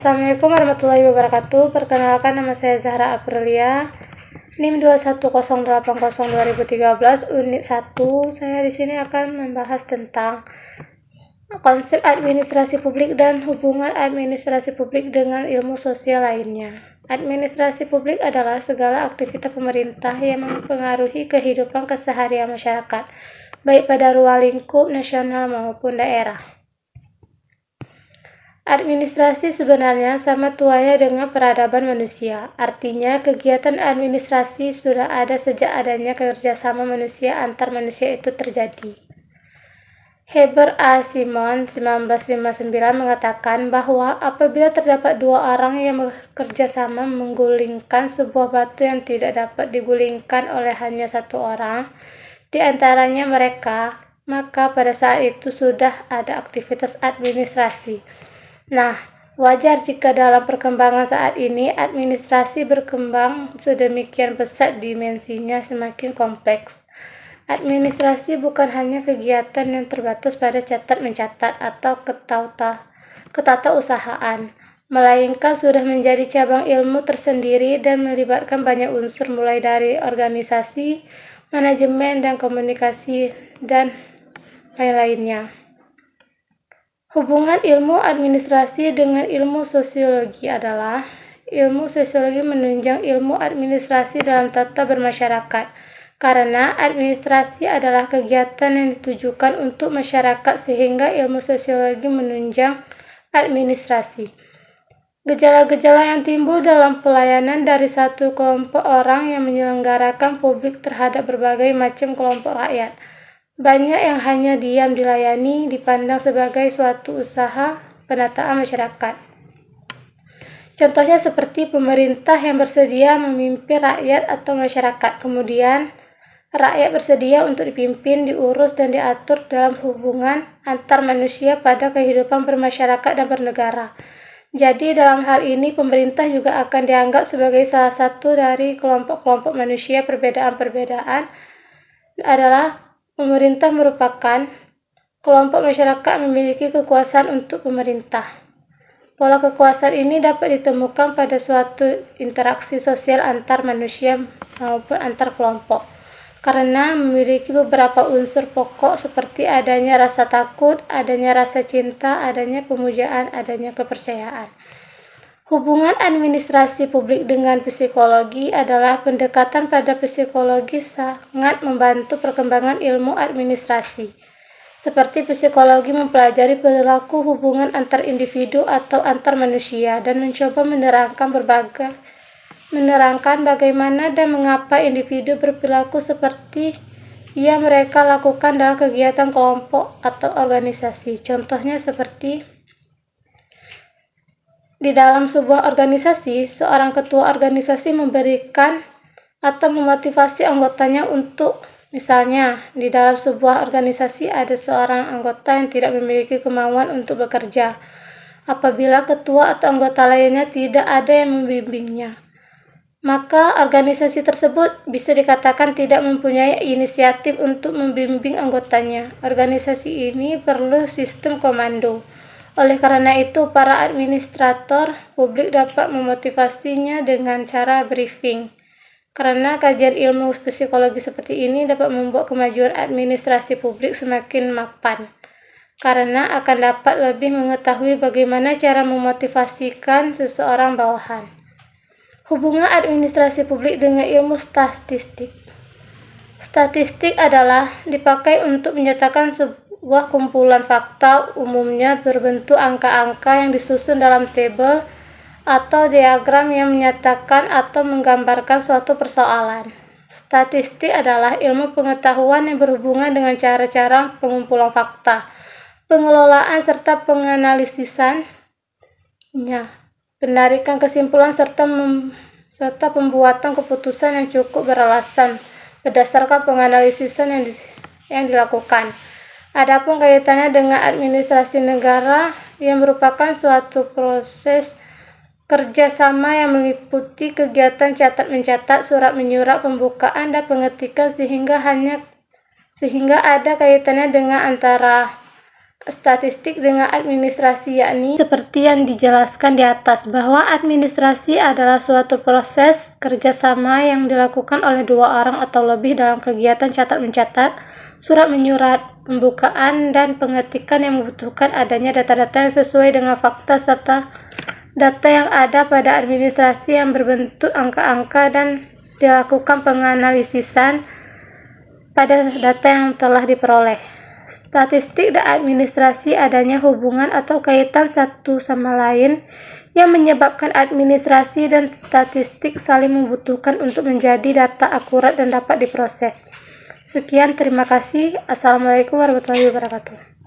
Assalamualaikum warahmatullahi wabarakatuh. Perkenalkan, nama saya Zahra Aprilia, NIM 210802013 unit 1. Saya di sini akan membahas tentang konsep administrasi publik dan hubungan administrasi publik dengan ilmu sosial lainnya. Administrasi publik adalah segala aktivitas pemerintah yang mempengaruhi kehidupan keseharian masyarakat, baik pada ruang lingkup nasional maupun daerah. Administrasi sebenarnya sama tuanya dengan peradaban manusia. Artinya, kegiatan administrasi sudah ada sejak adanya kerjasama manusia antar manusia itu terjadi. Heber A. Simon 1959 mengatakan bahwa apabila terdapat dua orang yang bekerja sama menggulingkan sebuah batu yang tidak dapat digulingkan oleh hanya satu orang di antaranya mereka, maka pada saat itu sudah ada aktivitas administrasi. Nah, wajar jika dalam perkembangan saat ini administrasi berkembang sedemikian pesat, dimensinya semakin kompleks. Administrasi bukan hanya kegiatan yang terbatas pada catat-mencatat atau ketatausahaan, melainkan sudah menjadi cabang ilmu tersendiri dan melibatkan banyak unsur mulai dari organisasi, manajemen, dan komunikasi, dan lain-lainnya. Hubungan ilmu administrasi dengan ilmu sosiologi adalah ilmu sosiologi menunjang ilmu administrasi dalam tata bermasyarakat, karena administrasi adalah kegiatan yang ditujukan untuk masyarakat sehingga ilmu sosiologi menunjang administrasi. Gejala-gejala yang timbul dalam pelayanan dari satu kelompok orang yang menyelenggarakan publik terhadap berbagai macam kelompok rakyat. Banyak yang hanya diam dilayani dipandang sebagai suatu usaha penataan masyarakat. Contohnya seperti pemerintah yang bersedia memimpin rakyat atau masyarakat, kemudian rakyat bersedia untuk dipimpin, diurus, dan diatur dalam hubungan antar manusia pada kehidupan bermasyarakat dan bernegara. Jadi dalam hal ini pemerintah juga akan dianggap sebagai salah satu dari kelompok-kelompok manusia. Perbedaan-perbedaan adalah pemerintah merupakan kelompok masyarakat memiliki kekuasaan untuk pemerintah. Pola kekuasaan ini dapat ditemukan pada suatu interaksi sosial antar manusia maupun antar kelompok, karena memiliki beberapa unsur pokok seperti adanya rasa takut, adanya rasa cinta, adanya pemujaan, adanya kepercayaan. Hubungan administrasi publik dengan psikologi adalah pendekatan pada psikologi sangat membantu perkembangan ilmu administrasi. Seperti psikologi mempelajari perilaku hubungan antar individu atau antar manusia dan mencoba menerangkan bagaimana dan mengapa individu berperilaku seperti yang mereka lakukan dalam kegiatan kelompok atau organisasi. Contohnya seperti di dalam sebuah organisasi, seorang ketua organisasi memberikan atau memotivasi anggotanya untuk, misalnya, di dalam sebuah organisasi ada seorang anggota yang tidak memiliki kemauan untuk bekerja. Apabila ketua atau anggota lainnya tidak ada yang membimbingnya, maka organisasi tersebut bisa dikatakan tidak mempunyai inisiatif untuk membimbing anggotanya. Organisasi ini perlu sistem komando. Oleh karena itu, para administrator publik dapat memotivasinya dengan cara briefing. Karena kajian ilmu psikologi seperti ini dapat membuat kemajuan administrasi publik semakin mapan. Karena akan dapat lebih mengetahui bagaimana cara memotivasikan seseorang bawahan. Hubungan administrasi publik dengan ilmu statistik. Statistik adalah dipakai untuk menyatakan sebuah kumpulan fakta, umumnya berbentuk angka-angka yang disusun dalam tabel atau diagram yang menyatakan atau menggambarkan suatu persoalan. Statistik adalah ilmu pengetahuan yang berhubungan dengan cara-cara pengumpulan fakta, pengelolaan serta penganalisisannya, penarikan kesimpulan serta pembuatan keputusan yang cukup beralasan berdasarkan penganalisisan yang dilakukan. Adapun kaitannya dengan administrasi negara yang merupakan suatu proses kerjasama yang meliputi kegiatan catat-mencatat, surat-menyurat, pembukaan, dan pengetikan sehingga ada kaitannya dengan antara statistik dengan administrasi, yakni seperti yang dijelaskan di atas, bahwa administrasi adalah suatu proses kerjasama yang dilakukan oleh dua orang atau lebih dalam kegiatan catat-mencatat, surat menyurat, pembukaan, dan pengetikan yang membutuhkan adanya data-data yang sesuai dengan fakta serta data yang ada pada administrasi yang berbentuk angka-angka dan dilakukan penganalisisan pada data yang telah diperoleh. Statistik dan administrasi adanya hubungan atau kaitan satu sama lain yang menyebabkan administrasi dan statistik saling membutuhkan untuk menjadi data akurat dan dapat diproses. Sekian, terima kasih. Assalamualaikum warahmatullahi wabarakatuh.